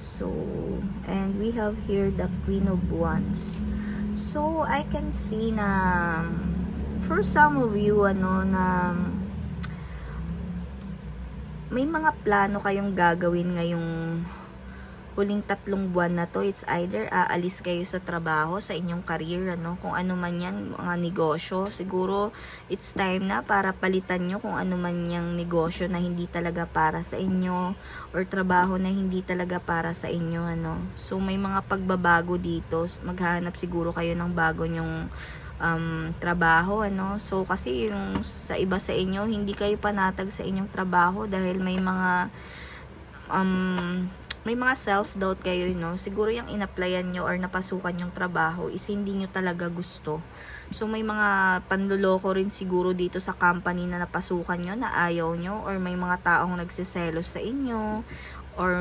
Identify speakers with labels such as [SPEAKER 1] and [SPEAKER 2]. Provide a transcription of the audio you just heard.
[SPEAKER 1] So, and we have here the Queen of Wands. So, I can see na for some of you, na may mga plano kayong gagawin ngayong huling 3 buwan na to. It's either aalis kayo sa trabaho, sa inyong career, kung ano man yan, mga negosyo. Siguro, it's time na para palitan nyo kung ano man yung negosyo na hindi talaga para sa inyo, or trabaho na hindi talaga para sa inyo, So, may mga pagbabago dito. Maghahanap siguro kayo ng bago nyong trabaho, So, kasi yung sa iba sa inyo, hindi kayo panatag sa inyong trabaho dahil may mga self-doubt kayo, Siguro yung in-applyan nyo or napasukan yung trabaho is hindi nyo talaga gusto. So, may mga panluloko rin siguro dito sa company na napasukan nyo na ayaw nyo, or may mga taong nagsiselos sa inyo, or